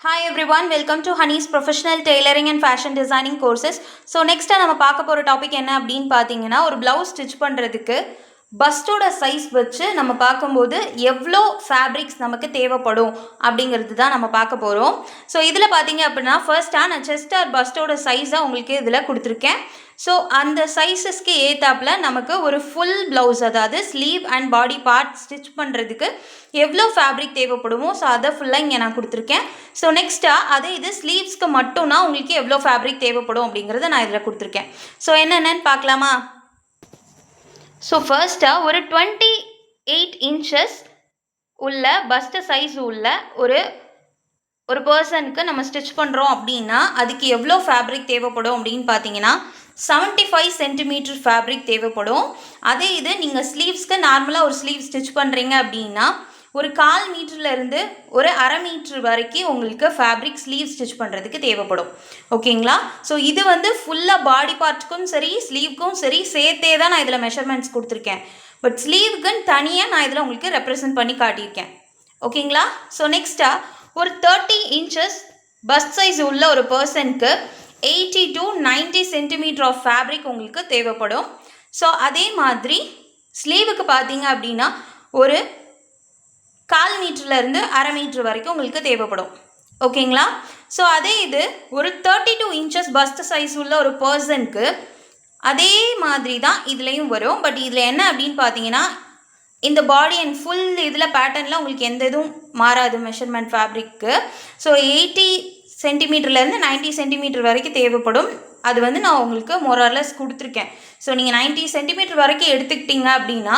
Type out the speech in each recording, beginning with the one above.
Hi everyone, welcome to Honey's Professional Tailoring and Fashion Designing Courses. So next நம்ம பார்க்க போகிற topic என்ன அப்படின்னு பார்த்தீங்கன்னா, ஒரு ப்ளவுஸ் ஸ்டிச் பண்ணுறதுக்கு பஸ்டோட சைஸ் வச்சு நம்ம பார்க்கும்போது எவ்வளோ ஃபேப்ரிக்ஸ் நமக்கு தேவைப்படும் அப்படிங்கிறது தான் நம்ம பார்க்க போகிறோம். ஸோ இதில் பார்த்தீங்க அப்படின்னா ஃபர்ஸ்ட்டாக நான் செஸ்ட் ஆர் பஸ்டோட சைஸை உங்களுக்கு இதில் கொடுத்துருக்கேன். ஸோ அந்த சைஸஸ்க்கு ஏற்றாப்பில் நமக்கு ஒரு ஃபுல் ப்ளவுஸ், அதாவது sleeve and body part stitch பண்ணுறதுக்கு எவ்வளோ ஃபேப்ரிக் தேவைப்படுமோ ஸோ அதை ஃபுல்லாக இங்கே நான் கொடுத்துருக்கேன். ஸோ நெக்ஸ்ட்டாக அதே இது ஸ்லீவ்ஸ்க்கு மட்டும்னா உங்களுக்கு எவ்வளோ ஃபேப்ரிக் தேவைப்படும் அப்படிங்கிறத நான் இதில் கொடுத்துருக்கேன். ஸோ என்னென்னு பார்க்கலாமா? ஸோ ஃபர்ஸ்ட்டாக ஒரு 28 இன்ச்சஸ் உள்ள பஸ்ட் சைஸ் உள்ள ஒரு பர்சனுக்கு நம்ம ஸ்டிச் பண்ணுறோம் அப்படின்னா அதுக்கு எவ்வளோ ஃபேப்ரிக் தேவைப்படும் அப்படின்னு பார்த்தீங்கன்னா 75 சென்டிமீட்டர் ஃபேப்ரிக் தேவைப்படும். அதே இது நீங்கள் ஸ்லீவ்ஸ்க்கு நார்மலாக ஒரு ஸ்லீவ் ஸ்டிச் பண்ணுறீங்க அப்படின்னா ஒரு 1/4 மீட்டர்லேருந்து ஒரு 1/2 மீட்ரு வரைக்கும் உங்களுக்கு ஃபேப்ரிக் ஸ்லீவ் ஸ்டிச் பண்ணுறதுக்கு தேவைப்படும். ஓகேங்களா? ஸோ இது வந்து ஃபுல்லாக பாடி பார்ட்டுக்கும் சரி ஸ்லீவ்க்கும் சரி சேர்த்தே தான் நான் இதில் மெஷர்மெண்ட்ஸ் கொடுத்துருக்கேன். பட் ஸ்லீவுக்குன்னு தனியாக நான் இதில் உங்களுக்கு ரெப்ரசன்ட் பண்ணி காட்டியிருக்கேன். ஓகேங்களா? ஸோ நெக்ஸ்ட்டாக ஒரு 30 இன்ச்சஸ் பஸ்ட் சைஸ் உள்ள ஒரு பர்சனுக்கு 80 to 90 சென்டிமீட்டர் ஆஃப் ஃபேப்ரிக் உங்களுக்கு தேவைப்படும். ஸோ அதே மாதிரி ஸ்லீவுக்கு பார்த்தீங்க அப்படின்னா ஒரு 1/4 மீட்டர்லேருந்து 1/2 மீட்டர் வரைக்கும் உங்களுக்கு தேவைப்படும். ஓகேங்களா? ஸோ அதே இது ஒரு 32 இன்ச்சஸ் பஸ்ட் சைஸ் உள்ள ஒரு பர்சனுக்கு அதே மாதிரி தான் இதுலேயும் வரும். பட் இதில் என்ன அப்படின்னு பார்த்தீங்கன்னா இந்த பாடி அண்ட் ஃபுல் இதில் பேட்டர்னில் உங்களுக்கு எந்த இதுவும் மாறாது மெஷர்மெண்ட் ஃபேப்ரிக்கு. ஸோ 80 சென்டிமீட்டர்லேருந்து 90 சென்டிமீட்டர் வரைக்கும் தேவைப்படும். அது வந்து நான் உங்களுக்கு மோரார்லெஸ் கொடுத்துருக்கேன். ஸோ நீங்கள் 90 சென்டிமீட்டர் வரைக்கும் எடுத்துக்கிட்டீங்க அப்படின்னா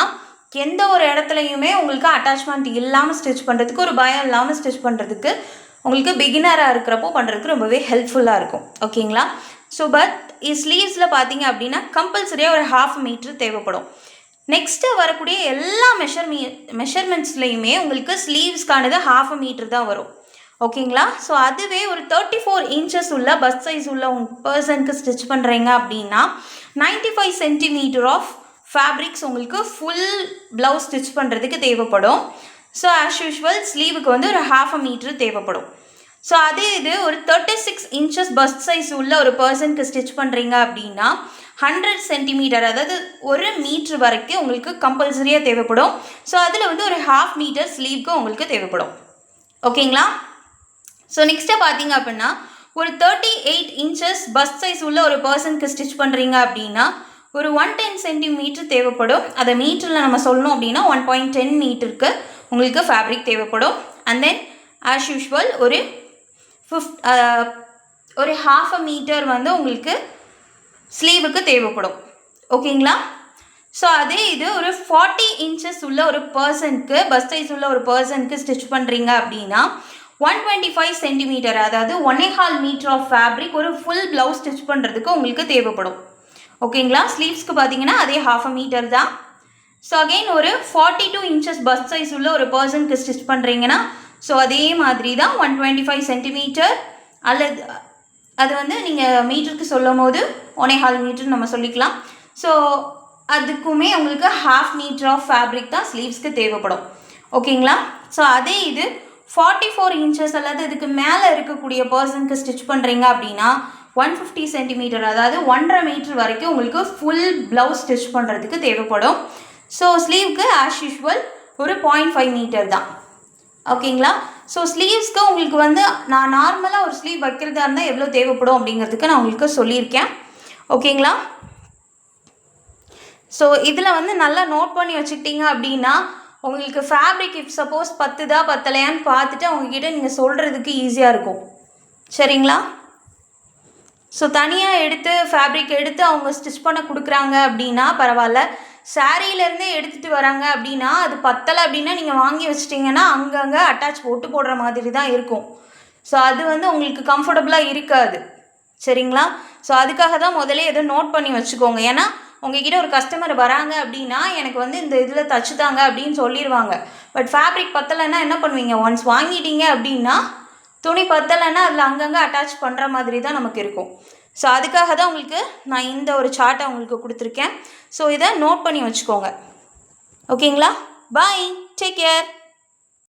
எந்த ஒரு இடத்துலையுமே உங்களுக்கு அட்டாச்மெண்ட் இல்லாமல் ஸ்டிச் பண்ணுறதுக்கு, ஒரு பயம் இல்லாமல் ஸ்டிச் பண்ணுறதுக்கு, உங்களுக்கு பிகினராக இருக்கிறப்போ பண்ணுறதுக்கு ரொம்பவே ஹெல்ப்ஃபுல்லாக இருக்கும். ஓகேங்களா? ஸோ பட் ஸ்லீவ்ஸில் பார்த்தீங்க அப்படின்னா கம்பல்சரியாக ஒரு 1/2 மீட்டர் தேவைப்படும். நெக்ஸ்ட்டு வரக்கூடிய எல்லா மெஷர்மெண்ட்ஸ்லையுமே உங்களுக்கு ஸ்லீவ்ஸ்க்கானது 1/2 மீட்டர் தான் வரும். ஓகேங்களா? ஸோ அதுவே ஒரு 34 இன்ச்சஸ் உள்ள பஸ்ட் சைஸ் உள்ள உங்கள் பர்சனுக்கு ஸ்டிச் பண்ணுறீங்க அப்படின்னா 95 சென்டிமீட்டர் ஆஃப் ஃபேப்ரிக்ஸ் உங்களுக்கு ஃபுல் ப்ளவுஸ் ஸ்டிச் பண்ணுறதுக்கு தேவைப்படும். ஸோ ஆஸ் யூஷுவல் ஸ்லீவுக்கு வந்து ஒரு 1/2 மீட்டர் தேவைப்படும். ஸோ அதே இது ஒரு 36 இன்ச்சஸ் பஸ்ட் சைஸ் உள்ள ஒரு பர்சனுக்கு ஸ்டிச் பண்ணுறீங்க அப்படின்னா 100 சென்டிமீட்டர், அதாவது 1 மீட்ரு வரைக்கும் உங்களுக்கு கம்பல்சரியாக தேவைப்படும். ஸோ அதில் வந்து ஒரு 1/2 மீட்டர் ஸ்லீவுக்கு உங்களுக்கு தேவைப்படும். ஓகேங்களா? ஸோ நெக்ஸ்ட்டாக பார்த்தீங்க அப்படின்னா ஒரு 38 இன்ச்சஸ் பஸ்ட் சைஸ் உள்ள ஒரு பர்சனுக்கு ஸ்டிச் பண்ணுறீங்க அப்படின்னா ஒரு 110 சென்டிமீட்டர் தேவைப்படும். அதை மீட்டரில் நம்ம சொல்லணும் அப்படின்னா 1.10 மீட்டருக்கு உங்களுக்கு ஃபேப்ரிக் தேவைப்படும். அண்ட் தென் ஆஸ் யூஷுவல் ஒரு 1/2 மீட்டர் வந்து உங்களுக்கு ஸ்லீவுக்கு தேவைப்படும். ஓகேங்களா? ஸோ அதே இது ஒரு 40 இன்ச்சஸ் உள்ள ஒரு பர்சனுக்கு பஸ்ட் சைஸ் உள்ள ஒரு பர்சனுக்கு ஸ்டிச் பண்ணுறீங்க அப்படின்னா 125 சென்டிமீட்டர், அதாவது 1.25 மீட்டர் ஆஃப் ஃபேப்ரிக் ஒரு ஃபுல் ப்ளவுஸ் ஸ்டிச் பண்ணுறதுக்கு உங்களுக்கு தேவைப்படும். ஓகேங்களா? ஸ்லீவ்ஸ்க்கு பார்த்தீங்கன்னா அதே 1/2 மீட்டர் தான். ஸோ அகெயின் ஒரு 42 இன்ச்சஸ் பஸ்ட் சைஸ் உள்ள ஒரு பர்சனுக்கு ஸ்டிச் பண்ணுறீங்கன்னா ஸோ அதே மாதிரி தான் 125 சென்டிமீட்டர், அல்லது அது வந்து நீங்கள் மீட்டருக்கு சொல்லும் போது 1.25 மீட்டர் நம்ம சொல்லிக்கலாம். ஸோ அதுக்குமே உங்களுக்கு 1/2 மீட்டர் ஆஃப் ஃபேப்ரிக் தான் ஸ்லீவ்ஸ்க்கு தேவைப்படும். ஓகேங்களா? ஸோ அதே இது 44 இன்ச்சஸ் அல்லது இதுக்கு மேலே இருக்கக்கூடிய பர்சனுக்கு ஸ்டிச் பண்ணுறீங்க அப்படின்னா 150 சென்டிமீட்டர், அதாவது 1.5 மீட்டர் வரைக்கும் உங்களுக்கு ஃபுல் ப்ளவுஸ் ஸ்டிச் பண்ணுறதுக்கு தேவைப்படும். ஸோ ஸ்லீவுக்கு ஆஸ் யூஷுவல் ஒரு 0.5 மீட்டர் தான். ஓகேங்களா? ஸோ ஸ்லீவ்ஸ்க்கு உங்களுக்கு வந்து நான் நார்மலாக ஒரு ஸ்லீவ் வைக்கிறதா இருந்தால் எவ்வளோ தேவைப்படும் அப்படிங்கிறதுக்கு நான் உங்களுக்கு சொல்லியிருக்கேன். ஓகேங்களா? ஸோ இதில் வந்து நல்லா நோட் பண்ணி வச்சுக்கிட்டீங்க அப்படின்னா உங்களுக்கு ஃபேப்ரிக் இஃப் சப்போஸ் பத்துதா பத்தலையான்னு பார்த்துட்டு அவங்கக்கிட்ட நீங்கள் சொல்கிறதுக்கு ஈஸியாக இருக்கும். சரிங்களா? ஸோ தனியாக எடுத்து ஃபேப்ரிக் எடுத்து அவங்க ஸ்டிச் பண்ண கொடுக்குறாங்க அப்படின்னா பரவாயில்ல. சாரீலேருந்தே எடுத்துகிட்டு வராங்க அப்படின்னா அது பத்தலை அப்படின்னா நீங்கள் வாங்கி வச்சிட்டிங்கன்னா அங்கங்கே அட்டாச் போட்டு போடுற மாதிரி தான் இருக்கும். ஸோ அது வந்து உங்களுக்கு கம்ஃபர்டபுளாக இருக்காது. சரிங்களா? ஸோ அதுக்காக தான் முதலே எதோ நோட் பண்ணி வச்சுக்கோங்க. ஏன்னா உங்ககிட்ட ஒரு கஸ்டமர் வராங்க அப்படின்னா எனக்கு வந்து இந்த இதில் தச்சுதாங்க அப்படின்னு சொல்லிடுவாங்க. பட் ஃபேப்ரிக் பத்தலைன்னா என்ன பண்ணுவீங்க? ஒன்ஸ் வாங்கிட்டீங்க அப்படின்னா துணி பத்தலைன்னா அதில் அங்கங்கே அட்டாச் பண்ணுற மாதிரி தான் நமக்கு இருக்கும். ஸோ அதுக்காக தான் உங்களுக்கு நான் இந்த ஒரு சார்ட்டை உங்களுக்கு கொடுத்துருக்கேன். ஸோ இதை நோட் பண்ணி வச்சுக்கோங்க. ஓகேங்களா? பாய், டேக் கேர்.